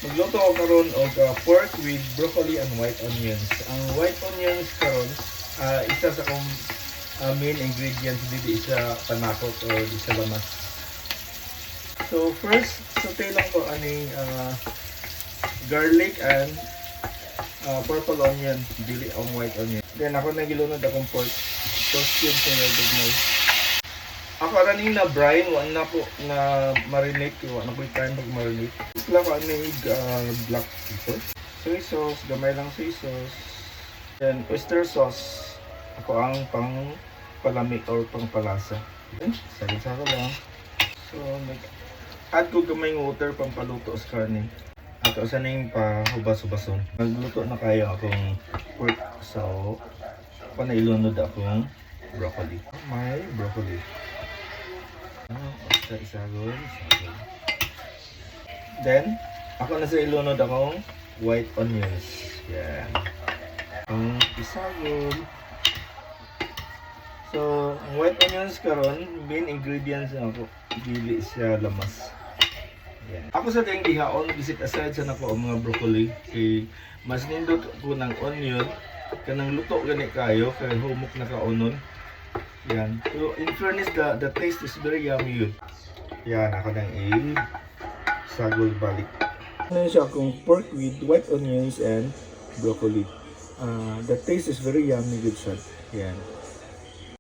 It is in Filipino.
Magluto ko karon og pork with broccoli and white onions. Ang white onions karon isa sa kong main ingredients dili sa panakot or di sa lamas. So first, saute lang ko aning garlic and purple onion, dili ang white onion. Then ako nagilunod akong pork. Toast cubes na nagdugmay. Ako raning na brine, wala na po na marinate, wala na po yung time mag-marinate. Lang ko aning black pepper. Soy sauce, gamay lang soy sauce. Then oyster sauce, ako ang pang palamig or pang palasa. Then, sagad-sagad lang. So, add ko gamay ng water pang paluto sa karne. At usan na yung pahubas-hubason. Magluto na kayo akong pork. So, panailunod akong broccoli. May broccoli. Basta isagol. Then, ako na sa ilunod akong white onions. Yan. Ang isagol. So, ang white onions karon, main ingredients na ako. Dili siya lamas. Yan. Ako sa tayong ihaon, visit aside sa nako ang mga broccoli. Kay mas nindot ko ng onion. Kanang luto gani kayo, kay humok na kaunon. Yan. So, in fairness, the taste is very yummy yun. Yan, ako nang sagol balik. Ano siya akong pork with white onions and broccoli. The taste is very yummy good siya. Yan.